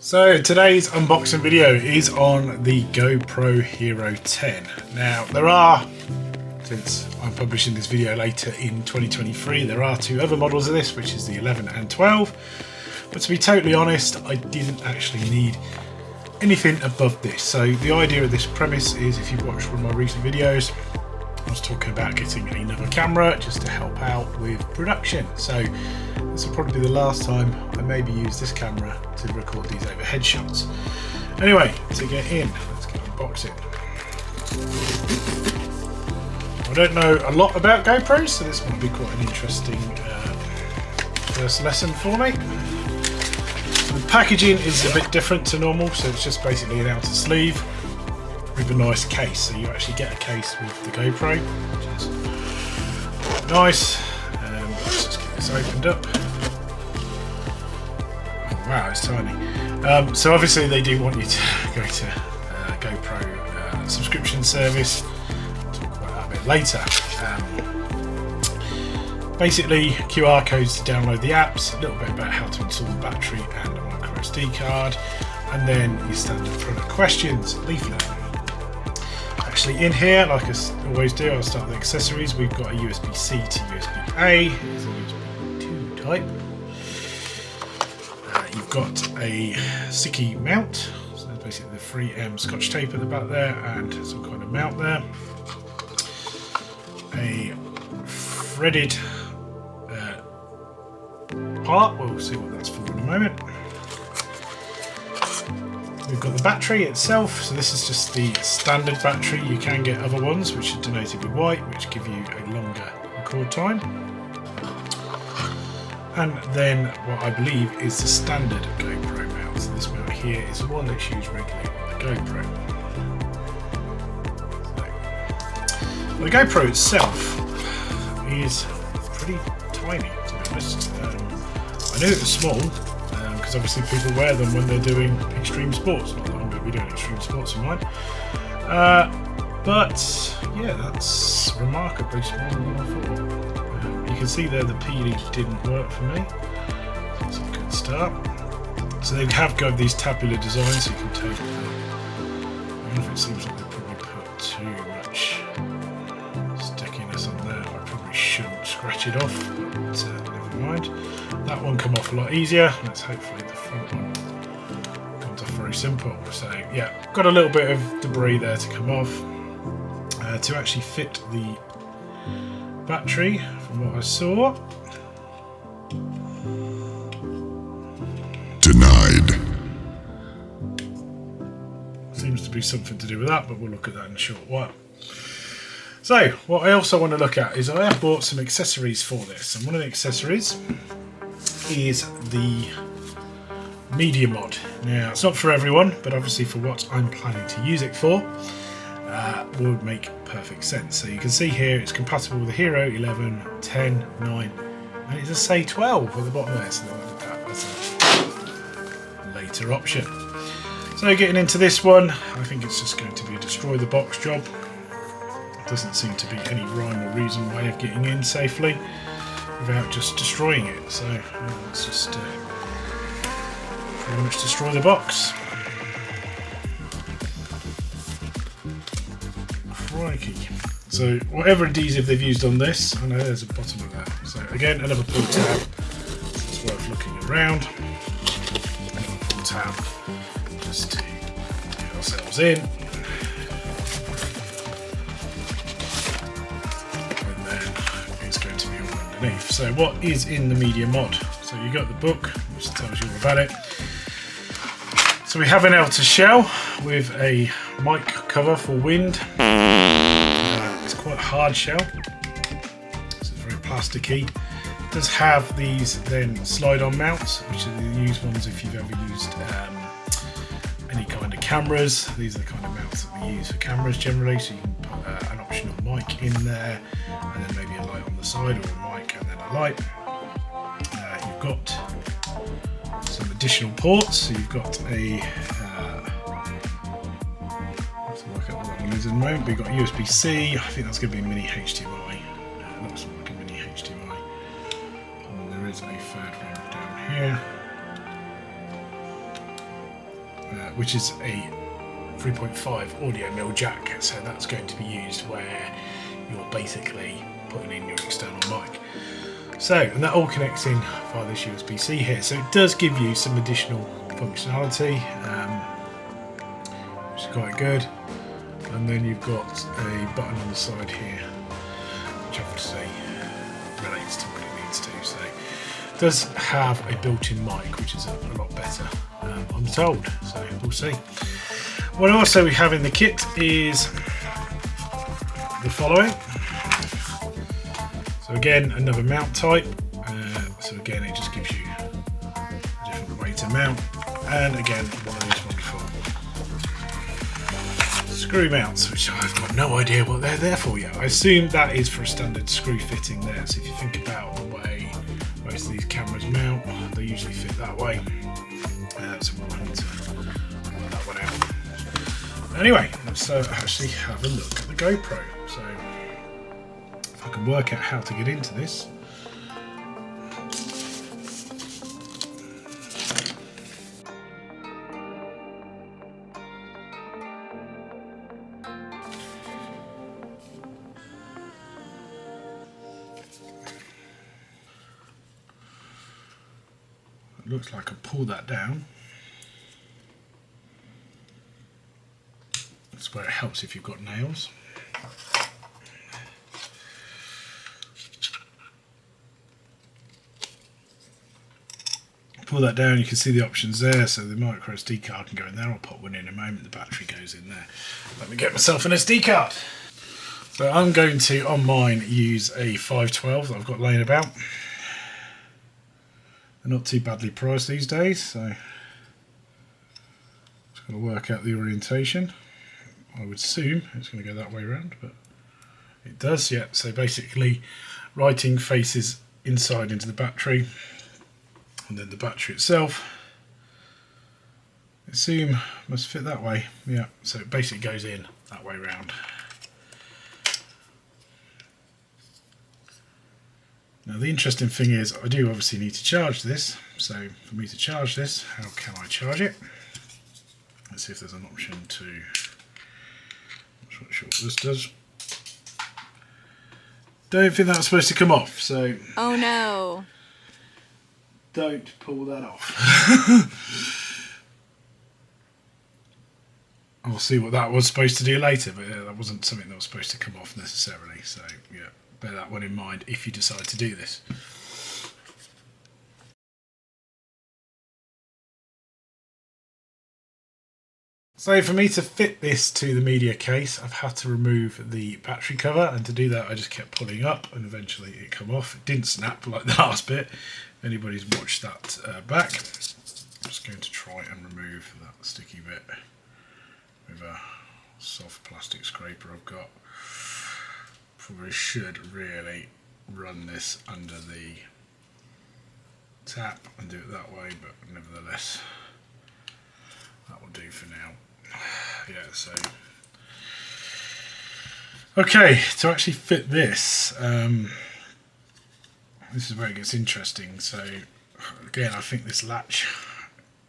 So today's unboxing video is on the GoPro Hero 10. Now there are, since I'm publishing this video later in 2023, there are two other models of this, which is the 11 and 12. But to be totally honest, I didn't actually need anything above this. So the idea of this premise is, if you've watched one of my recent videos, I was talking about getting another camera just to help out with production. So this will probably be the last time I maybe use this camera to record these overhead shots. Anyway, to get in, let's get unboxing. I don't know a lot about GoPros, so this might be quite an interesting first lesson for me. So the packaging is a bit different to normal, so it's just basically an outer sleeve with a nice case. So you actually get a case with the GoPro, which is nice. Let's just get this opened up. Oh, wow, it's tiny. So obviously they do want you to go to GoPro subscription service. I'll talk about that a bit later. Basically, QR codes to download the apps, a little bit about how to install the battery and a micro SD card, and then your standard product questions leaflet. Actually in here, like I always do, I'll start with the accessories. We've got a USB-C to USB-A, there's a USB 2 type. You've got a sticky mount, so there's basically the 3M Scotch tape at the back there and some kind of mount there. A threaded part, we'll see what that's for in a moment. We've got the battery itself, so this is just the standard battery. You can get other ones which are denoted with white, which give you a longer record time. And then what I believe is the standard GoPro mount. So this mount here is the one that's used regularly on the GoPro. So, the GoPro itself is pretty tiny, to be honest. I knew it was small, because obviously people wear them when they're doing extreme sports. Not that I'm going to be doing extreme sports in mine. But yeah, that's remarkably smaller than I thought. You can see there the PD didn't work for me. That's a good start. So they have got these tabular designs, so you can take them. I don't know if it seems like they probably put too much stickiness on there. I probably shouldn't scratch it off, but never mind. That one come off a lot easier. Let's hopefully the front one comes off very simple. So yeah, got a little bit of debris there to come off. To actually fit the battery, from what I saw. Denied. Seems to be something to do with that, but we'll look at that in a short while. So what I also want to look at is I have bought some accessories for this, and one of the accessories is the media mod. Now it's not for everyone, but obviously for what I'm planning to use it for, would make perfect sense. So you can see here it's compatible with the Hero 11, 10, 9, and it does say 12 at the bottom there, so that as a later option. So getting into this one, I think it's just going to be a destroy the box job. Doesn't seem to be any rhyme or reason way of getting in safely without just destroying it. So let's just pretty much destroy the box. Crikey. So whatever adhesive they've used on this, I know there's a bottom of that. So again, another pull tab. It's worth looking around. Another pull tab just to get ourselves in. And then it's going to be all underneath. So what is in the media mod? So you got the book, which tells you all about it. So we have an outer shell with a mic cover for wind. It's quite a hard shell, so it's very plasticky. It does have these then slide-on mounts, which are the used ones if you've ever used any kind of cameras. These are the kind of mounts that we use for cameras generally, so you can put an optional mic in there, and then maybe a light on the side, or a mic and then a light. You've got some additional ports, so you've got a work out what that one is in a moment, but you've got USB-C, I think that's going to be a mini HDMI. It looks like a mini HDMI. And there is a third one down here. which is a 3.5 audio mill jack, so that's going to be used where you're basically putting in your external mic. So, and that all connects in via this USB-C here, so it does give you some additional functionality, which is quite good. And then you've got a button on the side here, which obviously relates to what it needs to. So it does have a built-in mic, which is a lot better, I'm told, so we'll see. What also we have in the kit is the following. So again, another mount type. So again, it just gives you a different way to mount. And again, one of these wonderful screw mounts, which I've got no idea what they're there for yet. I assume that is for a standard screw fitting there. So if you think about the way most of these cameras mount, they usually fit that way. So we'll need to work that one out. Anyway, let's actually have a look at the GoPro. So if I can work out how to get into this. It looks like I pull that down. That's where it helps if you've got nails. Pull that down, you can see the options there, so the micro SD card can go in there. I'll put one in a moment, the battery goes in there. Let me get myself an SD card. So I'm going to, on mine, use a 512 that I've got laying about. They're not too badly priced these days, so just got to work out the orientation. I would assume it's going to go that way around, but it does, yeah. So basically, writing faces inside into the battery, and then the battery itself, I assume, must fit that way. Yeah, so it basically goes in that way round. Now the interesting thing is, I do obviously need to charge this. So for me to charge this, how can I charge it? Let's see if there's an option to, I'm not sure what this does. Don't think that's supposed to come off, so. Oh no. Don't pull that off. I'll see what that was supposed to do later, but that wasn't something that was supposed to come off necessarily, so yeah, bear that one in mind if you decide to do this. So for me to fit this to the media case, I've had to remove the battery cover, and to do that I just kept pulling up and eventually it come off. It didn't snap like the last bit. If anybody's watched that back, I'm just going to try and remove that sticky bit with a soft plastic scraper I've got. Probably should really run this under the tap and do it that way, but nevertheless that will do for now. Yeah, so okay, to actually fit this, this is where it gets interesting. So again, I think this latch,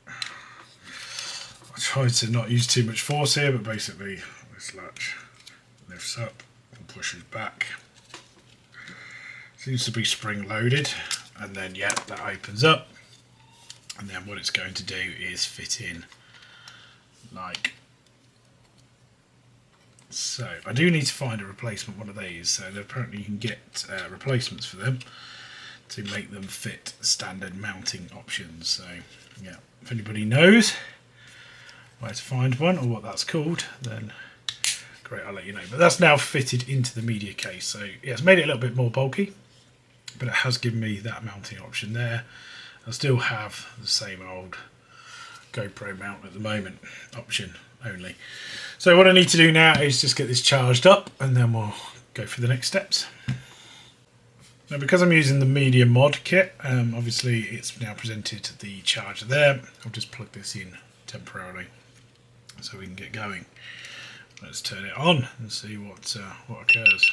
I tried to not use too much force here, but basically this latch lifts up and pushes back. Seems to be spring loaded, and then yeah, that opens up, and then what it's going to do is fit in like so. I do need to find a replacement one of these, so apparently you can get replacements for them to make them fit standard mounting options. So yeah, if anybody knows where to find one or what that's called, then great, I'll let you know. But that's now fitted into the media case, so yeah, it's made it a little bit more bulky, but it has given me that mounting option there. I still have the same old GoPro mount at the moment, option only. So what I need to do now is just get this charged up, and then we'll go through the next steps. Now, because I'm using the media mod kit, obviously it's now presented the charger there. I'll just plug this in temporarily so we can get going. Let's turn it on and see what occurs.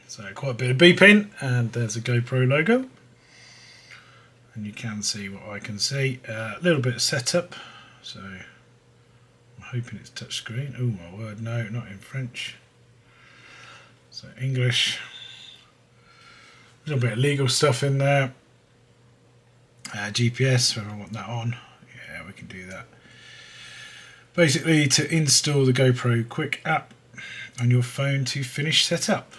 So quite a bit of beeping, and there's a GoPro logo. and you can see what I can see. A little bit of setup, so I'm hoping it's touchscreen. Oh my word, no, not in French. So English. A little bit of legal stuff in there. GPS, if I want that on. Yeah, we can do that. Basically, to install the GoPro Quick app on your phone to finish setup.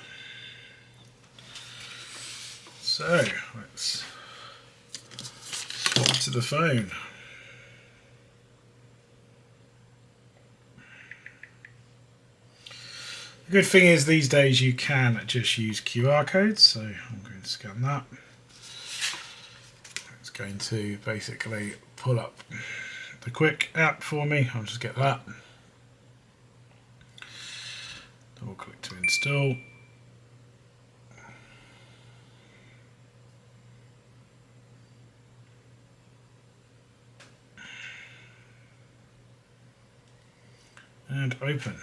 So let's swap to the phone. The good thing is these days you can just use QR codes, so I'm going to scan that. It's going to basically pull up the Quick app for me. I'll just get that. Double click to install. And open.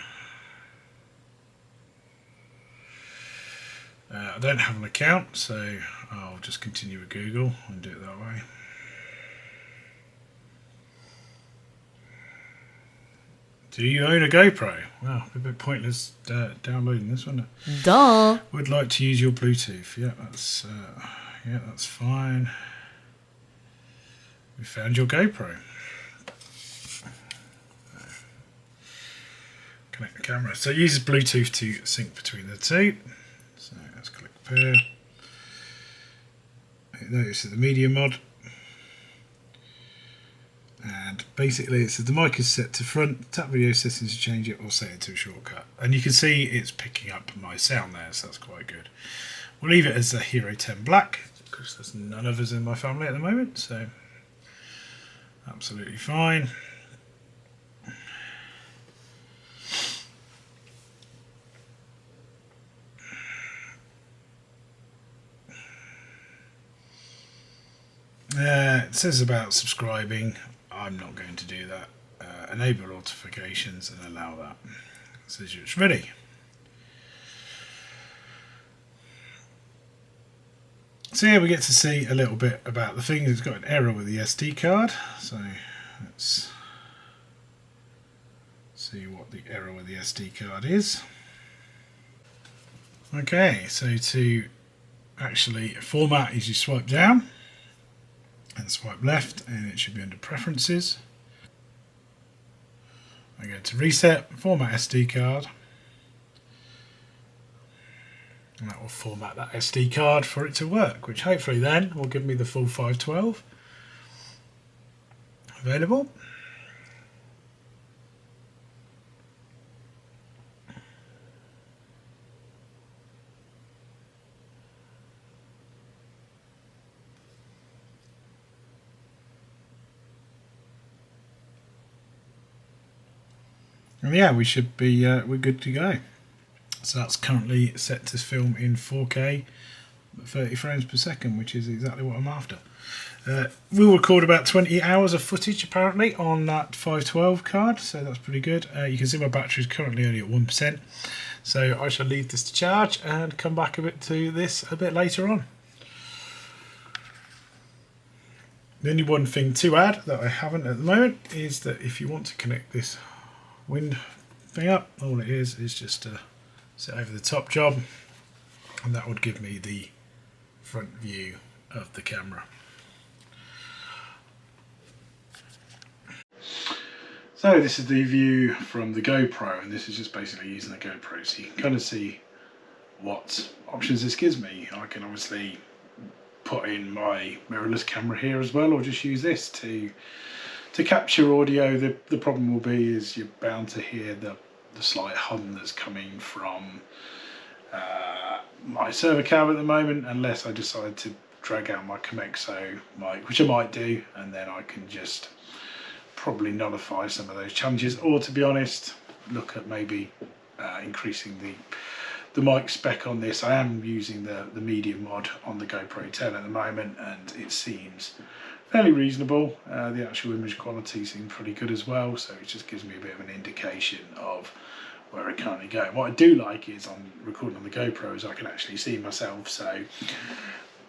I don't have an account, so I'll just continue with Google and do it that way. Do you own a GoPro? Well, a bit pointless downloading this one. Duh. Would like to use your Bluetooth. Yeah, that's fine. We found your GoPro. Connect the camera. So it uses Bluetooth to sync between the two. So let's click pair. Notice the media mod. And basically it says the mic is set to front, tap video settings to change it or set it to a shortcut. And you can see it's picking up my sound there, so that's quite good. We'll leave it as a Hero 10 Black, because there's none of us in my family at the moment, so absolutely fine. It says about subscribing. I'm not going to do that. Enable notifications and allow that. It says it's ready. So here we get to see a little bit about the thing. It's got an error with the SD card. So let's see what the error with the SD card is. Okay, so to actually format is you swipe down and swipe left, and it should be under preferences. I go to reset, format SD card, and that will format that SD card for it to work, which hopefully then will give me the full 512 available. And yeah, we should be we're good to go. So that's currently set to film in 4K, 30 frames per second, which is exactly what I'm after. We'll record about 20 hours of footage apparently on that 512 card, so that's pretty good. You can see my battery is currently only at 1%, so I shall leave this to charge and come back to this a bit later on. The only one thing to add that I haven't at the moment is that if you want to connect this wind thing up, all it is just a sit over the top job, and that would give me the front view of the camera. So this is the view from the GoPro, and this is just basically using the GoPro, so you can kind of see what options this gives me. I can obviously put in my mirrorless camera here as well, or just use this to capture audio. The problem will be is you're bound to hear the slight hum that's coming from my server cab at the moment, unless I decide to drag out my Comexo mic, which I might do, and then I can just probably nullify some of those challenges, or to be honest, look at maybe increasing the mic spec on this. I am using the medium mod on the GoPro 10 at the moment, and it seems fairly reasonable. The actual image quality seems pretty good as well, so it just gives me a bit of an indication of where I'm currently going. What I do like is on recording on the GoPro is I can actually see myself, so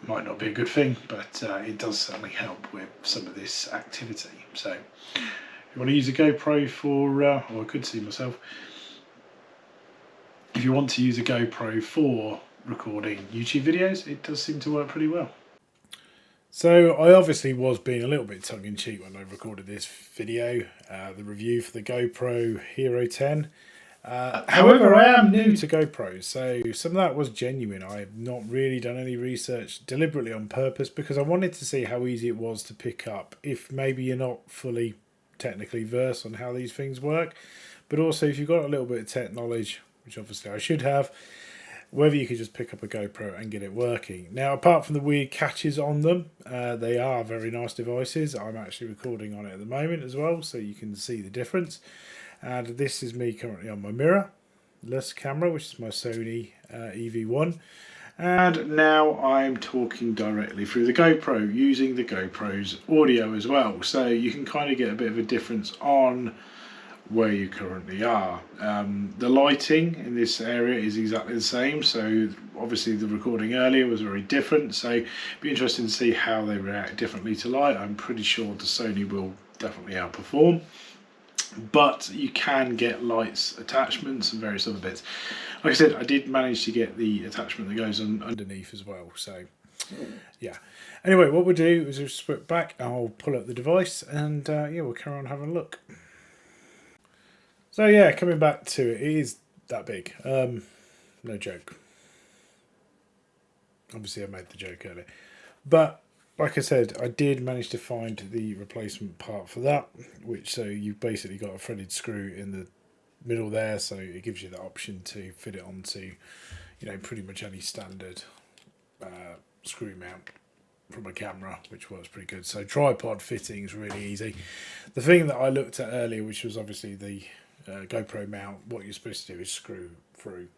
might not be a good thing, but it does certainly help with some of this activity. So if you want to use a GoPro for, or I could see myself, if you want to use a GoPro for recording YouTube videos, it does seem to work pretty well. So I obviously was being a little bit tongue-in-cheek when I recorded this video, the review for the GoPro Hero 10. However, I am new to GoPro, so some of that was genuine. I have not really done any research deliberately on purpose because I wanted to see how easy it was to pick up if maybe you're not fully technically versed on how these things work, but also if you've got a little bit of tech knowledge, which obviously I should have, whether you could just pick up a GoPro and get it working. Now, apart from the weird catches on them, they are very nice devices. I'm actually recording on it at the moment as well, so you can see the difference. And this is me currently on my Mirrorless camera, which is my Sony EV1. And now I'm talking directly through the GoPro, using the GoPro's audio as well. So you can kind of get a bit of a difference on where you currently are. The lighting in this area is exactly the same, so obviously the recording earlier was very different, so it'd be interesting to see how they react differently to light. I'm pretty sure the Sony will definitely outperform, but you can get lights attachments and various other bits. Like I said, I did manage to get the attachment that goes on underneath as well, so yeah. Anyway, what we'll do is we'll switch back, I'll pull up the device, and yeah, we'll carry on having a look. So yeah, coming back to it, it is that big. No joke. Obviously I made the joke earlier. But like I said, I did manage to find the replacement part for that, which so you've basically got a threaded screw in the middle there, so it gives you the option to fit it onto, you know, pretty much any standard screw mount from a camera, which works pretty good. So tripod fitting is really easy. The thing that I looked at earlier, which was obviously the GoPro mount, what you're supposed to do is screw through.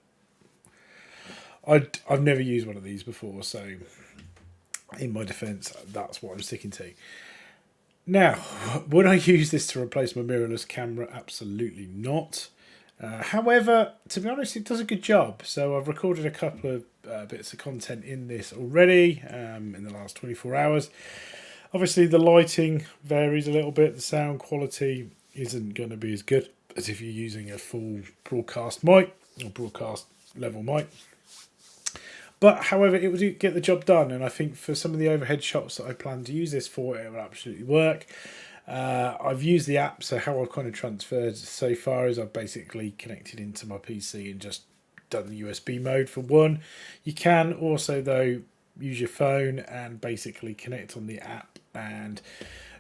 I've never used one of these before, so in my defence, that's what I'm sticking to. Now, would I use this to replace my mirrorless camera? Absolutely not. However, to be honest, it does a good job. So I've recorded a couple of bits of content in this already in the last 24 hours. Obviously, the lighting varies a little bit. The sound quality isn't going to be as good as if you're using a full broadcast mic or broadcast level mic. But however, it would get the job done, and I think for some of the overhead shots that I plan to use this for, it will absolutely work. I've used the app, so how I've kind of transferred so far is I've basically connected into my PC and just done the USB mode for one. You can also, though, use your phone and basically connect on the app, and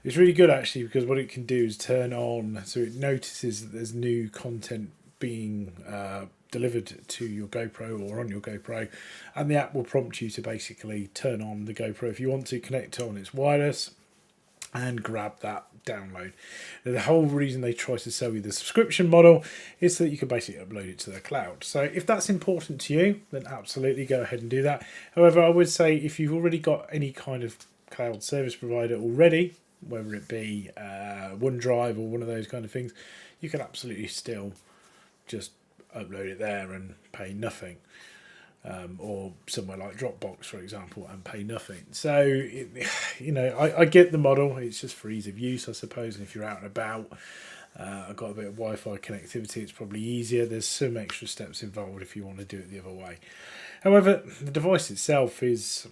it's really good actually, because what it can do is turn on, so it notices that there's new content being delivered to your GoPro or on your GoPro, and the app will prompt you to basically turn on the GoPro if you want to, connect it on its wireless and grab that download. Now, the whole reason they try to sell you the subscription model is so that you can basically upload it to the cloud. So if that's important to you, then absolutely go ahead and do that. However, I would say if you've already got any kind of cloud service provider already, whether it be OneDrive or one of those kind of things, you can absolutely still just upload it there and pay nothing. Or somewhere like Dropbox, for example, and pay nothing. So, you know, I get the model. It's just for ease of use, I suppose. And if you're out and about, I've got a bit of Wi-Fi connectivity, it's probably easier. There's some extra steps involved if you want to do it the other way. However, the device itself is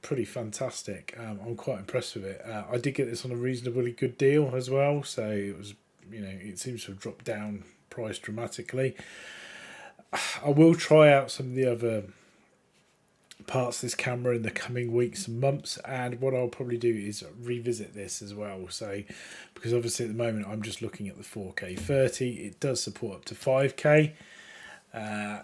pretty fantastic. I'm quite impressed with it. I did get this on a reasonably good deal as well. So it was, you know, it seems to have dropped down price dramatically. I will try out some of the other parts of this camera in the coming weeks and months, and what I'll probably do is revisit this as well. So because obviously at the moment I'm just looking at the 4K 30, it does support up to 5K,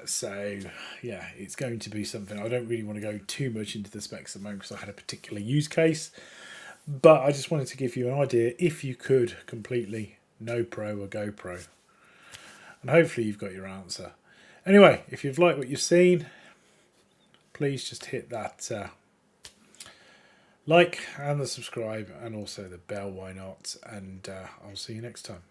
so yeah, it's going to be something. I don't really want to go too much into the specs at the moment because I had a particular use case, but I just wanted to give you an idea if you could completely no pro or GoPro, and hopefully you've got your answer. Anyway, if you've liked what you've seen, please just hit that like and the subscribe and also the bell, why not, and I'll see you next time.